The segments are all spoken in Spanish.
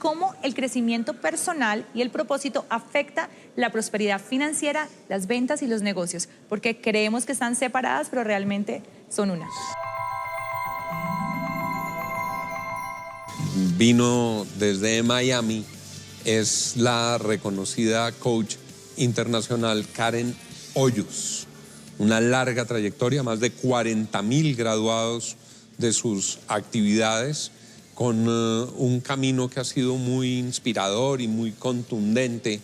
cómo el crecimiento personal y el propósito afecta la prosperidad financiera, las ventas y los negocios, porque creemos que están separadas, pero realmente son una. Vino desde Miami, es la reconocida coach internacional Karen Hoyos. Una larga trayectoria, más de 40.000 graduados de sus actividades, con un camino que ha sido muy inspirador y muy contundente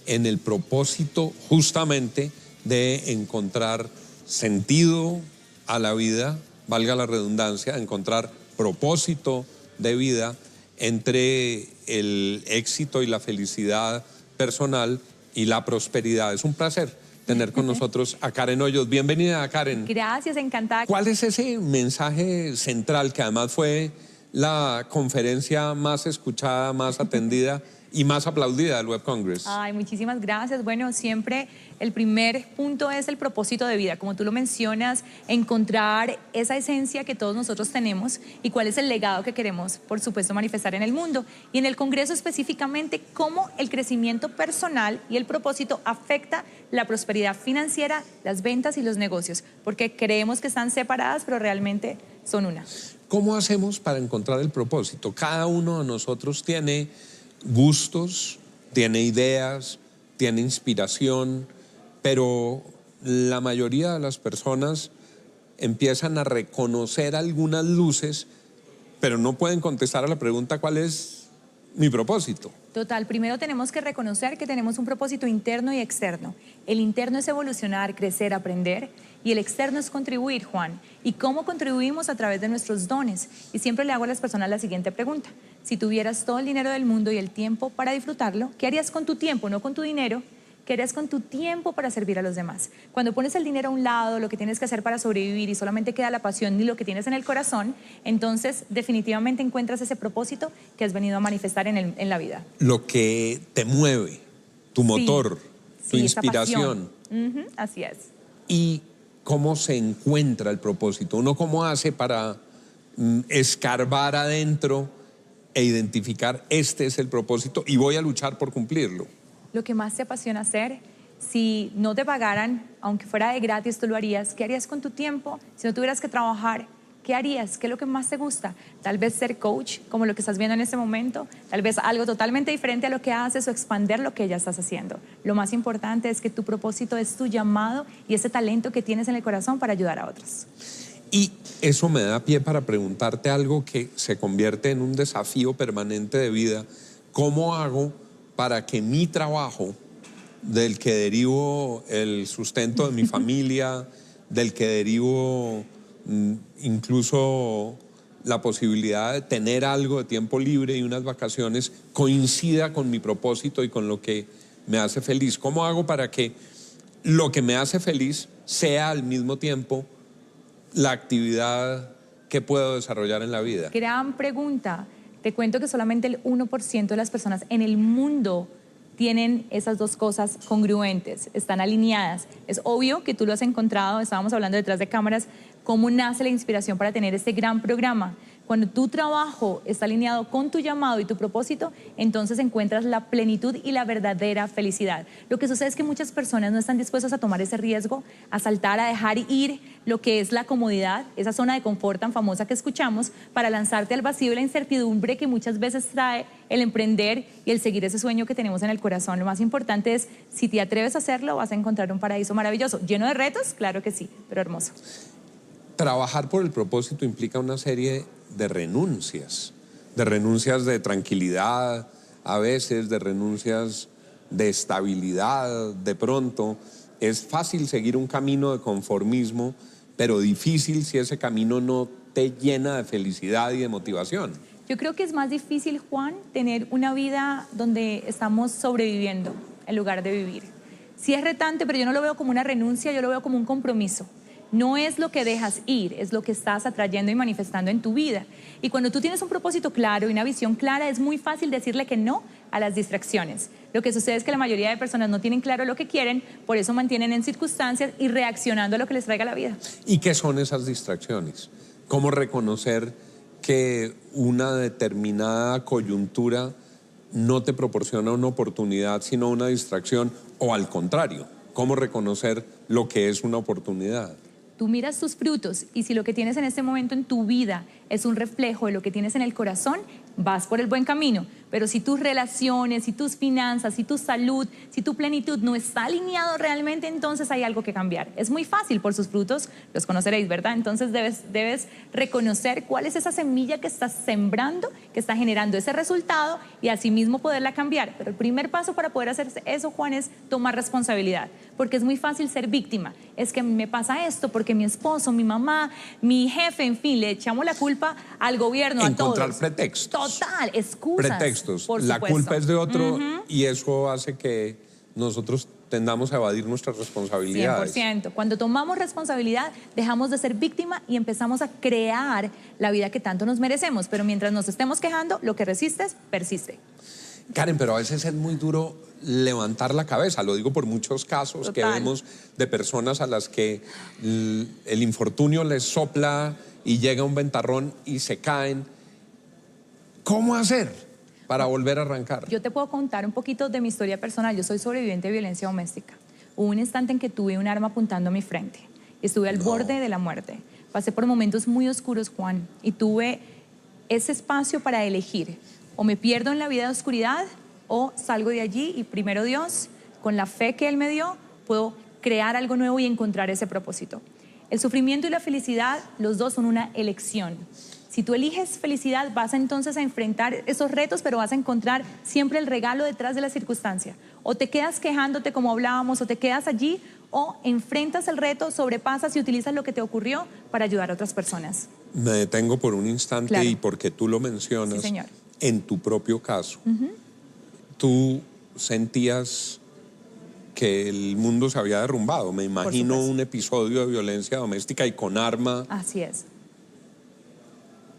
en el propósito justamente de encontrar sentido a la vida, valga la redundancia, encontrar propósito de vida entre el éxito y la felicidad personal y la prosperidad. Es un placer tener con nosotros a Karen Hoyos. Bienvenida, Karen. Gracias, encantada. ¿Cuál es ese mensaje central que además fue la conferencia más escuchada, más atendida y más aplaudida del Web Congress? Ay, muchísimas gracias. Bueno, siempre el primer punto es el propósito de vida. Como tú lo mencionas, encontrar esa esencia que todos nosotros tenemos y cuál es el legado que queremos, por supuesto, manifestar en el mundo. Y en el Congreso específicamente, cómo el crecimiento personal y el propósito afecta la prosperidad financiera, las ventas y los negocios, porque creemos que están separadas, pero realmente son una. ¿Cómo hacemos para encontrar el propósito? Cada uno de nosotros tiene gustos, tiene ideas, tiene inspiración, pero la mayoría de las personas empiezan a reconocer algunas luces, pero no pueden contestar a la pregunta ¿cuál es mi propósito? Total, primero tenemos que reconocer que tenemos un propósito interno y externo. El interno es evolucionar, crecer, aprender, y el externo es contribuir, Juan. ¿Y cómo contribuimos? A través de nuestros dones. Y siempre le hago a las personas la siguiente pregunta. Si tuvieras todo el dinero del mundo y el tiempo para disfrutarlo, ¿qué harías con tu tiempo, no con tu dinero? ¿Qué harías con tu tiempo para servir a los demás? Cuando pones el dinero a un lado, lo que tienes que hacer para sobrevivir y solamente queda la pasión y lo que tienes en el corazón, entonces definitivamente encuentras ese propósito que has venido a manifestar en la vida. Lo que te mueve, tu motor, tu inspiración. Así es. ¿Y cómo se encuentra el propósito? ¿Uno cómo hace para escarbar adentro e identificar este es el propósito y voy a luchar por cumplirlo? Lo que más te apasiona hacer, si no te pagaran, aunque fuera de gratis, tú lo harías. ¿Qué harías con tu tiempo? Si no tuvieras que trabajar, ¿qué harías? ¿Qué es lo que más te gusta? Tal vez ser coach, como lo que estás viendo en este momento, tal vez algo totalmente diferente a lo que haces o expandir lo que ya estás haciendo. Lo más importante es que tu propósito es tu llamado y ese talento que tienes en el corazón para ayudar a otros. Y eso me da pie para preguntarte algo que se convierte en un desafío permanente de vida. ¿Cómo hago para que mi trabajo, del que derivo el sustento de mi familia, del que derivo incluso la posibilidad de tener algo de tiempo libre y unas vacaciones, coincida con mi propósito y con lo que me hace feliz? ¿Cómo hago para que lo que me hace feliz sea al mismo tiempo la actividad que puedo desarrollar en la vida? Gran pregunta. Te cuento que solamente el 1% de las personas en el mundo tienen esas dos cosas congruentes, están alineadas. Es obvio que tú lo has encontrado, estábamos hablando detrás de cámaras, cómo nace la inspiración para tener este gran programa. Cuando tu trabajo está alineado con tu llamado y tu propósito, entonces encuentras la plenitud y la verdadera felicidad. Lo que sucede es que muchas personas no están dispuestas a tomar ese riesgo, a saltar, a dejar ir lo que es la comodidad, esa zona de confort tan famosa que escuchamos, para lanzarte al vacío y la incertidumbre que muchas veces trae el emprender y el seguir ese sueño que tenemos en el corazón. Lo más importante es, si te atreves a hacerlo, vas a encontrar un paraíso maravilloso. ¿Lleno de retos? Claro que sí, pero hermoso. Trabajar por el propósito implica una serie de renuncias de tranquilidad, a veces de renuncias de estabilidad. De pronto es fácil seguir un camino de conformismo, pero difícil si ese camino no te llena de felicidad y de motivación. Yo creo que es más difícil, Juan, tener una vida donde estamos sobreviviendo en lugar de vivir. Sí es retante, pero yo no lo veo como una renuncia, yo lo veo como un compromiso. No es lo que dejas ir, es lo que estás atrayendo y manifestando en tu vida. Y cuando tú tienes un propósito claro y una visión clara, es muy fácil decirle que no a las distracciones. Lo que sucede es que la mayoría de personas no tienen claro lo que quieren, por eso mantienen en circunstancias y reaccionando a lo que les traiga la vida. ¿Y qué son esas distracciones? ¿Cómo reconocer que una determinada coyuntura no te proporciona una oportunidad, sino una distracción, o al contrario, cómo reconocer lo que es una oportunidad. Tú miras tus frutos y si lo que tienes en este momento en tu vida es un reflejo de lo que tienes en el corazón, vas por el buen camino. Pero si tus relaciones, si tus finanzas, si tu salud, si tu plenitud no está alineado realmente, entonces hay algo que cambiar. Es muy fácil, por sus frutos los conoceréis, ¿verdad? Entonces debes reconocer cuál es esa semilla que estás sembrando, que está generando ese resultado y asimismo poderla cambiar. Pero el primer paso para poder hacer eso, Juan, es tomar responsabilidad. Porque es muy fácil ser víctima. Es que me pasa esto porque mi esposo, mi mamá, mi jefe, en fin, le echamos la culpa al gobierno, a todos. Encontrar pretextos. Total, excusas. Pretextos. Por La supuesto. culpa es de otro y eso hace que nosotros tendamos a evadir nuestras responsabilidades. 100%. Cuando tomamos responsabilidad, dejamos de ser víctima y empezamos a crear la vida que tanto nos merecemos. Pero mientras nos estemos quejando, lo que resistes, persiste. Karen, pero a veces es muy duro levantar la cabeza. Lo digo por muchos casos que vemos de personas a las que el infortunio les sopla y llega un ventarrón y se caen. ¿Cómo hacer para volver a arrancar? Yo te puedo contar un poquito de mi historia personal. Yo soy sobreviviente de violencia doméstica. Hubo un instante en que tuve un arma apuntando a mi frente. Estuve al borde de la muerte. Pasé por momentos muy oscuros, Juan, y tuve ese espacio para elegir. O me pierdo en la vida de oscuridad o salgo de allí y primero Dios, con la fe que Él me dio, puedo crear algo nuevo y encontrar ese propósito. El sufrimiento y la felicidad, los dos son una elección. Si tú eliges felicidad, vas entonces a enfrentar esos retos, pero vas a encontrar siempre el regalo detrás de la circunstancia. O te quedas quejándote como hablábamos, o te quedas allí, o enfrentas el reto, sobrepasas y utilizas lo que te ocurrió para ayudar a otras personas. Me detengo por un instante, Claro. y porque tú lo mencionas. Sí, señor. En tu propio caso, tú sentías que el mundo se había derrumbado. Me imagino supuesto. un episodio de violencia doméstica y con arma. Así es.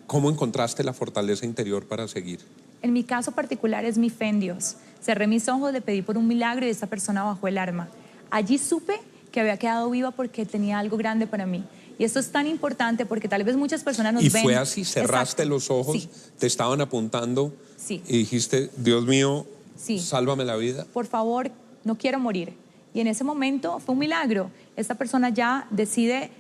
¿Cómo encontraste la fortaleza interior para seguir? En mi caso particular es mi fe en Dios. Cerré mis ojos, le pedí por un milagro y esta persona bajó el arma. Allí supe que había quedado viva porque tenía algo grande para mí. Y esto es tan importante porque tal vez muchas personas nos ven. Y fue así, cerraste Exacto. los ojos, Sí. te estaban apuntando Sí. y dijiste, Dios mío, Sí. sálvame la vida. Por favor, no quiero morir. Y en ese momento fue un milagro. Esta persona ya decide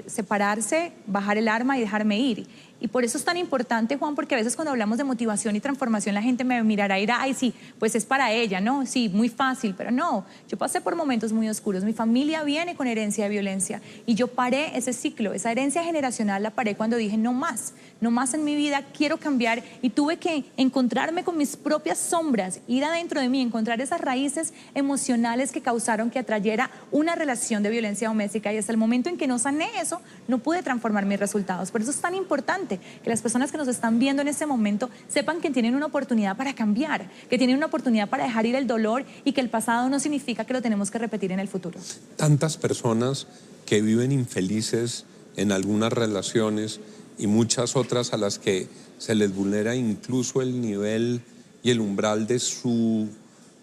separarse, bajar el arma y dejarme ir. Y por eso es tan importante, Juan, porque a veces cuando hablamos de motivación y transformación la gente me mirará y dirá, ay, sí, pues es para ella, ¿no? Sí, muy fácil, pero no. Yo pasé por momentos muy oscuros. Mi familia viene con herencia de violencia y yo paré ese ciclo, esa herencia generacional la paré cuando dije, no más en mi vida, quiero cambiar y tuve que encontrarme con mis propias sombras, ir adentro de mí, encontrar esas raíces emocionales que causaron que atrayera una relación de violencia doméstica y hasta el momento en que no sané eso, no pude transformar mis resultados. Por eso es tan importante que las personas que nos están viendo en este momento sepan que tienen una oportunidad para cambiar, que tienen una oportunidad para dejar ir el dolor y que el pasado no significa que lo tenemos que repetir en el futuro. Tantas personas que viven infelices en algunas relaciones y muchas otras a las que se les vulnera incluso el nivel y el umbral de su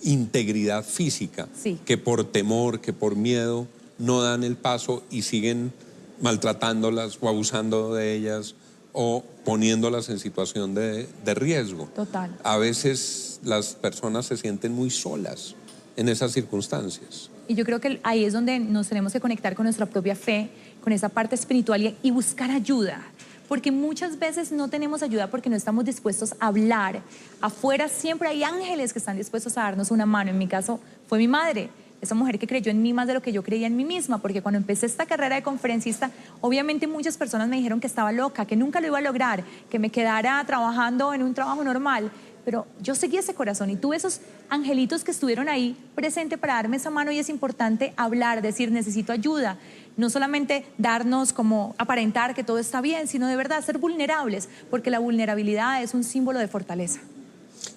integridad física, Sí. que por temor, que por miedo no dan el paso y siguen maltratándolas o abusando de ellas o poniéndolas en situación de riesgo. Total. A veces las personas se sienten muy solas en esas circunstancias. Y yo creo que ahí es donde nos tenemos que conectar con nuestra propia fe, con esa parte espiritual y buscar ayuda. Porque muchas veces no tenemos ayuda porque no estamos dispuestos a hablar. Afuera siempre hay ángeles que están dispuestos a darnos una mano. En mi caso fue mi madre, esa mujer que creyó en mí más de lo que yo creía en mí misma, porque cuando empecé esta carrera de conferencista, obviamente muchas personas me dijeron que estaba loca, que nunca lo iba a lograr, que me quedara trabajando en un trabajo normal. Pero yo seguí ese corazón y tuve esos angelitos que estuvieron ahí presentes para darme esa mano y es importante hablar, decir necesito ayuda, no solamente darnos como aparentar que todo está bien, sino de verdad ser vulnerables, porque la vulnerabilidad es un símbolo de fortaleza.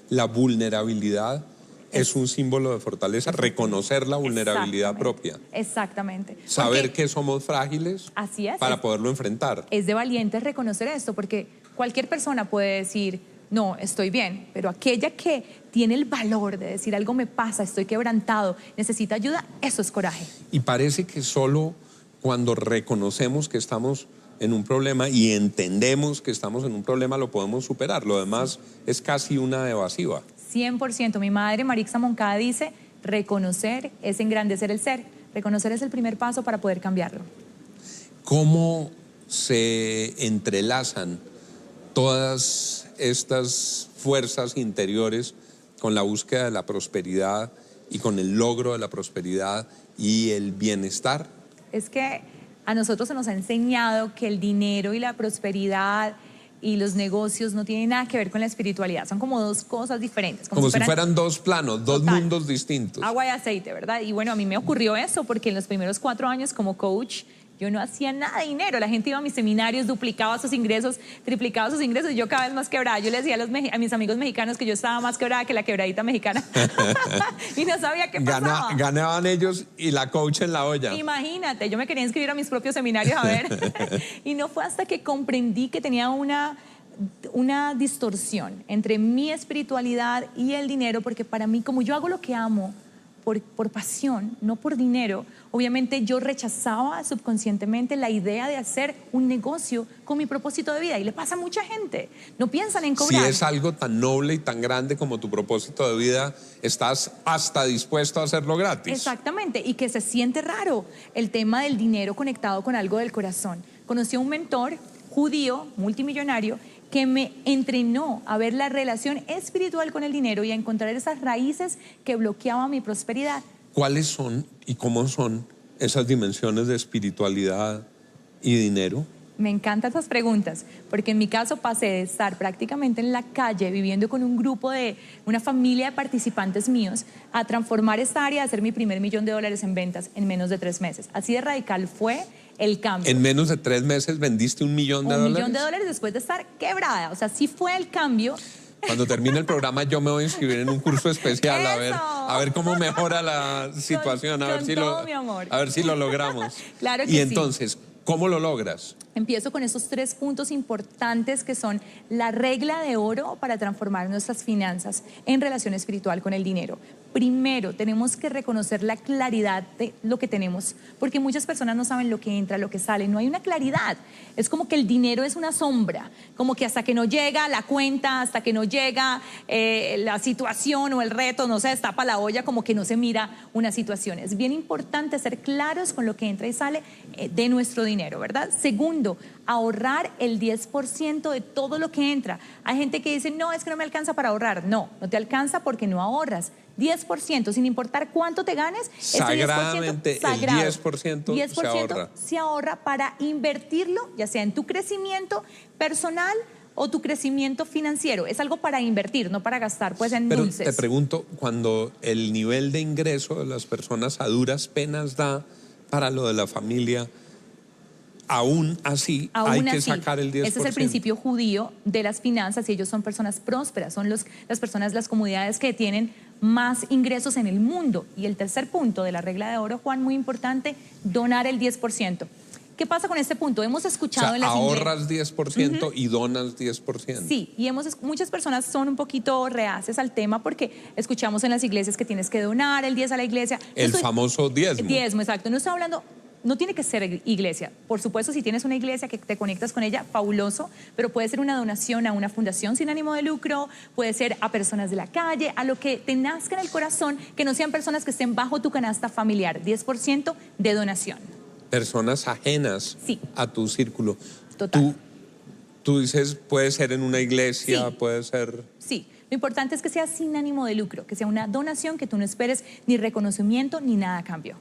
La vulnerabilidad es un símbolo de fortaleza, reconocer la vulnerabilidad propia. Exactamente. Saber Porque que somos frágiles así es, para poderlo enfrentar. es de valientes reconocer esto, porque cualquier persona puede decir, no, estoy bien, pero aquella que tiene el valor de decir algo me pasa, estoy quebrantado, necesito ayuda, eso es coraje. Y parece que solo cuando reconocemos que estamos en un problema y entendemos que estamos en un problema lo podemos superar. Lo demás es casi una evasiva. 100%. Mi madre, Marixa Moncada, dice, reconocer es engrandecer el ser. Reconocer es el primer paso para poder cambiarlo. ¿Cómo se entrelazan todas estas fuerzas interiores con la búsqueda de la prosperidad y con el logro de la prosperidad y el bienestar? Es que a nosotros se nos ha enseñado que el dinero y la prosperidad y los negocios no tienen nada que ver con la espiritualidad. Son como dos cosas diferentes. Como si fueran dos planos, dos Total. mundos distintos. Agua y aceite, ¿verdad? Y bueno, a mí me ocurrió eso porque en los primeros 4 años como coach yo no hacía nada de dinero. La gente iba a mis seminarios, duplicaba sus ingresos, triplicaba sus ingresos y yo cada vez más quebrada. Yo le decía a mis amigos mexicanos que yo estaba más quebrada que la quebradita mexicana y no sabía qué pasaba. Ganaban ellos y la coach en la olla. Imagínate, yo me quería inscribir a mis propios seminarios a ver. Y no fue hasta que comprendí que tenía una distorsión entre mi espiritualidad y el dinero, porque para mí, como yo hago lo que amo por pasión, no por dinero, obviamente yo rechazaba subconscientemente la idea de hacer un negocio con mi propósito de vida. Y le pasa a mucha gente, no piensan en cobrar. Si es algo tan noble y tan grande como tu propósito de vida, estás hasta dispuesto a hacerlo gratis. Exactamente, y que se siente raro el tema del dinero conectado con algo del corazón. Conocí a un mentor judío, multimillonario, que me entrenó a ver la relación espiritual con el dinero y a encontrar esas raíces que bloqueaban mi prosperidad. ¿Cuáles son y cómo son esas dimensiones de espiritualidad y dinero? Me encantan esas preguntas, porque en mi caso pasé de estar prácticamente en la calle viviendo con un grupo de una familia de participantes míos a transformar esta área, a hacer mi primer $1.000.000 en ventas en menos de 3 meses. Así de radical fue el cambio. En menos de 3 meses vendiste $1 millón. $1 millón después de estar quebrada. O sea, sí fue el cambio. Cuando termine el programa yo me voy a inscribir en un curso especial a ver cómo mejora la situación, a ver si lo logramos. Claro que y entonces, ¿cómo lo logras? Empiezo con esos 3 puntos importantes que son la regla de oro para transformar nuestras finanzas en relación espiritual con el dinero. Primero, tenemos que reconocer la claridad de lo que tenemos, porque muchas personas no saben lo que entra, lo que sale, no hay una claridad. Es como que el dinero es una sombra, como que hasta que no llega la cuenta, hasta que no llega la situación o el reto, no se destapa la olla, como que no se mira una situación. Es bien importante ser claros con lo que entra y sale de nuestro dinero, ¿verdad? Segundo, ahorrar el 10% de todo lo que entra. Hay gente que dice, no, es que no me alcanza para ahorrar. No, no te alcanza porque no ahorras. 10%, sin importar cuánto te ganes, sagradamente ese 10% sagrado, el 10% se ahorra para invertirlo, ya sea en tu crecimiento personal o tu crecimiento financiero. Es algo para invertir, no para gastar pues en Pero dulces. Te pregunto, cuando el nivel de ingreso de las personas a duras penas da para lo de la familia, aún así hay que sacar el 10%. Ese es el principio judío de las finanzas y ellos son personas prósperas, son las personas, las comunidades que tienen más ingresos en el mundo. Y el tercer punto de la regla de oro, Juan, muy importante, donar el 10%. ¿Qué pasa con este punto? Hemos escuchado en las ahorras 10% y donas 10%. Sí, y muchas personas son un poquito reacias al tema porque escuchamos en las iglesias que tienes que donar el 10 a la iglesia. El famoso diezmo. Diezmo, exacto. No estoy hablando... No tiene que ser iglesia. Por supuesto, si tienes una iglesia que te conectas con ella, fabuloso, pero puede ser una donación a una fundación sin ánimo de lucro, puede ser a personas de la calle, a lo que te nazca en el corazón, que no sean personas que estén bajo tu canasta familiar. 10% de donación. Personas ajenas a tu círculo. Total. Tú dices, puede ser en una iglesia, Sí. puede ser... Sí, lo importante es que sea sin ánimo de lucro, que sea una donación, que tú no esperes ni reconocimiento ni nada a cambio.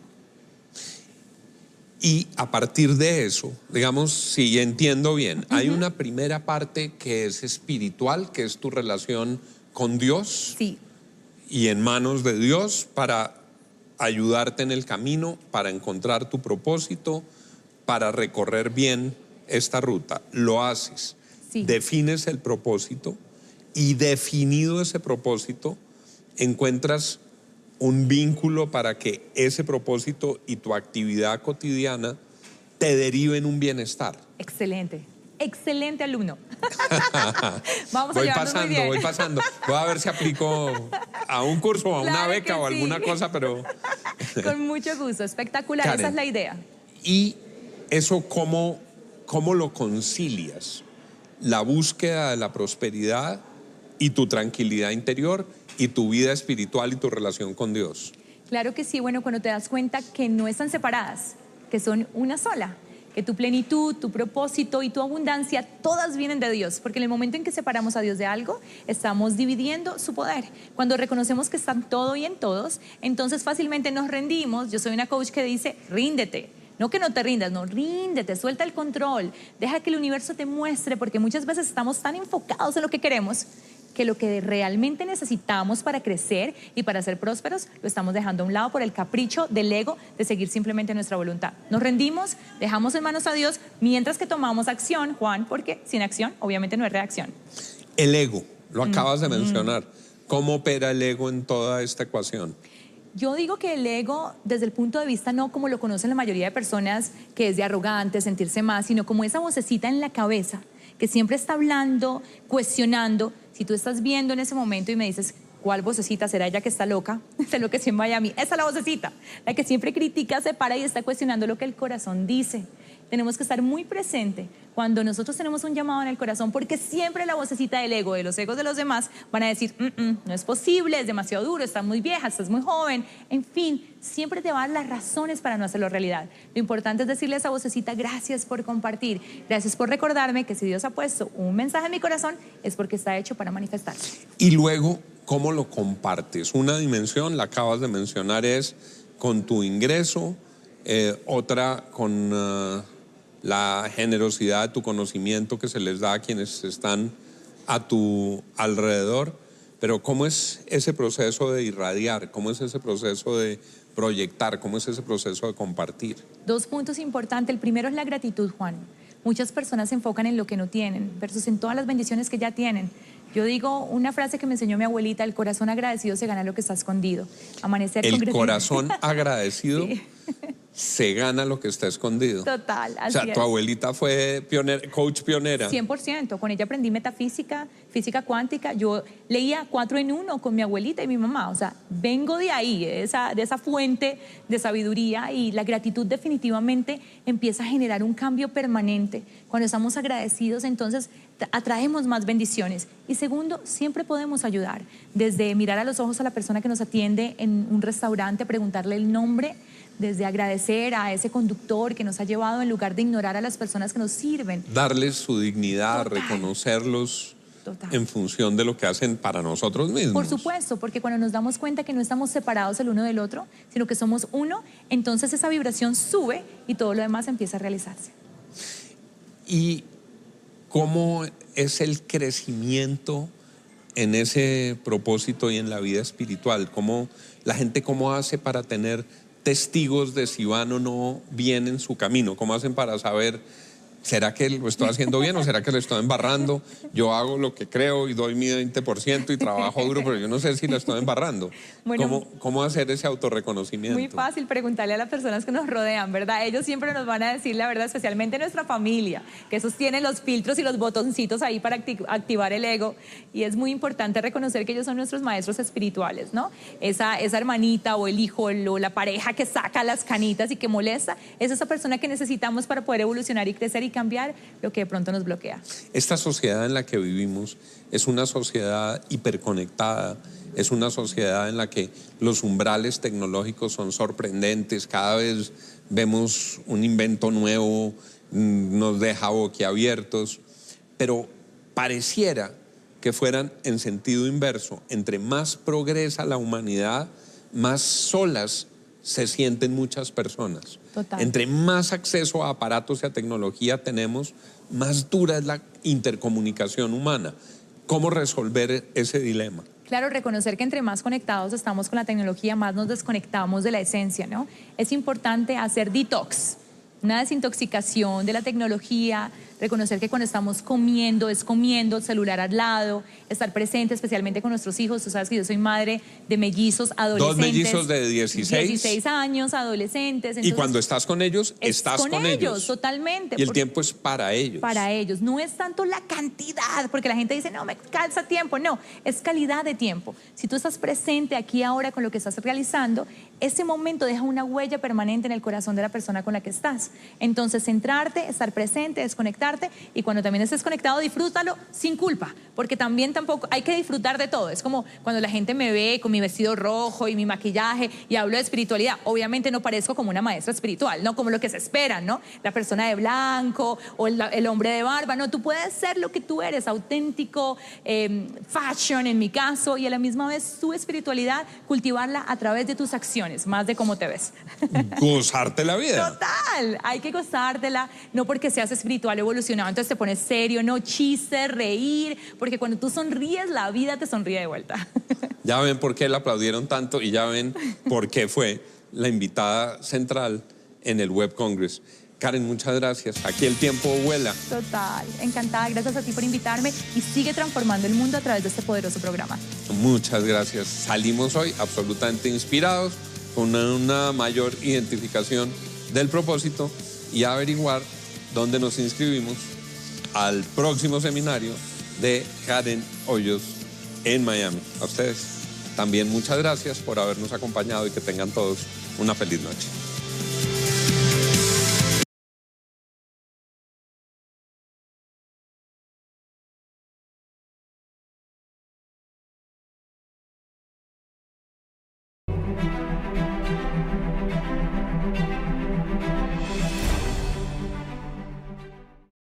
Y a partir de eso, digamos, si entiendo bien, hay una primera parte que es espiritual, que es tu relación con Dios. Sí. Y en manos de Dios para ayudarte en el camino, para encontrar tu propósito, para recorrer bien esta ruta. Lo haces, defines el propósito y definido ese propósito, encuentras un vínculo para que ese propósito y tu actividad cotidiana te deriven un bienestar. Excelente, excelente alumno. Vamos a voy llevarnos muy bien. Voy pasando. Voy a ver si aplico a un curso o a una beca o alguna cosa, pero... Con mucho gusto, espectacular, Karen, esa es la idea. ¿Y eso cómo lo concilias? La búsqueda de la prosperidad y tu tranquilidad interior y tu vida espiritual y tu relación con Dios? Claro que sí, bueno, cuando te das cuenta que no están separadas, que son una sola, que tu plenitud, tu propósito y tu abundancia, todas vienen de Dios, porque en el momento en que separamos a Dios de algo, estamos dividiendo su poder. Cuando reconocemos que están todo y en todos, entonces fácilmente nos rendimos. Yo soy una coach que dice, ríndete. No que no te rindas, no, ríndete, suelta el control, deja que el universo te muestre, porque muchas veces estamos tan enfocados en lo que queremos que lo que realmente necesitamos para crecer y para ser prósperos lo estamos dejando a un lado por el capricho del ego de seguir simplemente nuestra voluntad. Nos rendimos, dejamos en manos a Dios mientras que tomamos acción, Juan, porque sin acción obviamente no hay reacción. El ego, lo acabas de mencionar. ¿Cómo opera el ego en toda esta ecuación? Yo digo que el ego, desde el punto de vista no como lo conocen la mayoría de personas, que es de arrogante, sentirse más, sino como esa vocecita en la cabeza que siempre está hablando, cuestionando. Si tú estás viendo en ese momento y me dices, ¿cuál vocecita? ¿Será ella que está loca? Se enloqueció en Miami. Esa es la vocecita, la que siempre critica, se para y está cuestionando lo que el corazón dice. Tenemos que estar muy presente cuando nosotros tenemos un llamado en el corazón, porque siempre la vocecita del ego, de los egos de los demás, van a decir, no es posible, es demasiado duro, estás muy vieja, estás muy joven. En fin, siempre te va a dar las razones para no hacerlo realidad. Lo importante es decirle a esa vocecita, gracias por compartir, gracias por recordarme que si Dios ha puesto un mensaje en mi corazón, es porque está hecho para manifestarse. Y luego, ¿cómo lo compartes? Una dimensión, la acabas de mencionar, es con tu ingreso, otra con la generosidad de tu conocimiento que se les da a quienes están a tu alrededor. Pero ¿cómo es ese proceso de irradiar? ¿Cómo es ese proceso de proyectar? ¿Cómo es ese proceso de compartir? 2 puntos importantes. El primero es la gratitud, Juan. Muchas personas se enfocan en lo que no tienen versus en todas las bendiciones que ya tienen. Yo digo una frase que me enseñó mi abuelita, el corazón agradecido se gana lo que está escondido. Amanecer con El gratitud. corazón agradecido Sí. se gana lo que está escondido. Total, O así sea, es. tu abuelita fue coach pionera. 100%, con ella aprendí metafísica, física cuántica. Yo leía 4 en 1 con mi abuelita y mi mamá. O sea, vengo de ahí, de esa fuente de sabiduría, y la gratitud definitivamente empieza a generar un cambio permanente. Cuando estamos agradecidos, entonces atraemos más bendiciones. Y segundo, siempre podemos ayudar. Desde mirar a los ojos a la persona que nos atiende en un restaurante, preguntarle el nombre, desde agradecer a ese conductor que nos ha llevado en lugar de ignorar a las personas que nos sirven. Darles su dignidad, Total. reconocerlos Total. en función de lo que hacen para nosotros mismos. Por supuesto, porque cuando nos damos cuenta que no estamos separados el uno del otro, sino que somos uno, entonces esa vibración sube y todo lo demás empieza a realizarse. ¿Y cómo es el crecimiento en ese propósito y en la vida espiritual? ¿Cómo la gente cómo hace para tener testigos de si van o no bien en su camino? ¿Cómo hacen para saber, será que lo estoy haciendo bien o será que lo estoy embarrando? Yo hago lo que creo y doy mi 20% y trabajo duro, pero yo no sé si lo estoy embarrando. Bueno, ¿Cómo hacer ese autorreconocimiento? Muy fácil preguntarle a las personas que nos rodean, ¿verdad? Ellos siempre nos van a decir la verdad, especialmente nuestra familia, que esos tienen los filtros y los botoncitos ahí para activar el ego. Y es muy importante reconocer que ellos son nuestros maestros espirituales, ¿no? Esa hermanita o el hijo o la pareja que saca las canitas y que molesta, es esa persona que necesitamos para poder evolucionar y crecer y cambiar lo que de pronto nos bloquea. Esta sociedad en la que vivimos es una sociedad hiperconectada, es una sociedad en la que los umbrales tecnológicos son sorprendentes, cada vez vemos un invento nuevo, nos deja boquiabiertos, pero pareciera que fueran en sentido inverso. Entre más progresa la humanidad, más solas se sienten muchas personas. Total. Entre más acceso a aparatos y a tecnología tenemos, más dura es la intercomunicación humana. ¿Cómo resolver ese dilema? Claro, reconocer que entre más conectados estamos con la tecnología, más nos desconectamos de la esencia, ¿no? Es importante hacer detox, una desintoxicación de la tecnología, reconocer que cuando estamos comiendo, es comiendo, el celular al lado, estar presente especialmente con nuestros hijos. Tú sabes que yo soy madre de mellizos adolescentes. 2 mellizos de 16 años, adolescentes. Y cuando estás con ellos, estás con ellos. Totalmente. Y el tiempo es para ellos. Para ellos. No es tanto la cantidad, porque la gente dice, no, me calza tiempo. No, es calidad de tiempo. Si tú estás presente aquí ahora con lo que estás realizando, ese momento deja una huella permanente en el corazón de la persona con la que estás. más. Entonces, centrarte, estar presente, desconectarte, y cuando también estés conectado, disfrútalo sin culpa, porque también tampoco hay que disfrutar de todo. Es como cuando la gente me ve con mi vestido rojo y mi maquillaje y hablo de espiritualidad. Obviamente no parezco como una maestra espiritual, no como lo que se espera, ¿no? La persona de blanco o el hombre de barba. No, tú puedes ser lo que tú eres, auténtico, fashion en mi caso, y a la misma vez tu espiritualidad, cultivarla a través de tus acciones, más de cómo te ves. Gozarte la vida. Total, hay que gozártela, no porque seas espiritual evolucionado, entonces te pones serio, no, chiste, reír, porque cuando tú sonríes, la vida te sonríe de vuelta. Ya ven por qué la aplaudieron tanto y ya ven por qué fue la invitada central en el Web Congress. Karen, muchas gracias. Aquí el tiempo vuela. Total, encantada, gracias a ti por invitarme, y sigue transformando el mundo a través de este poderoso programa. Muchas gracias. Salimos hoy absolutamente inspirados, con una mayor identificación del propósito y a averiguar dónde nos inscribimos al próximo seminario de Karen Hoyos en Miami. A ustedes también muchas gracias por habernos acompañado y que tengan todos una feliz noche.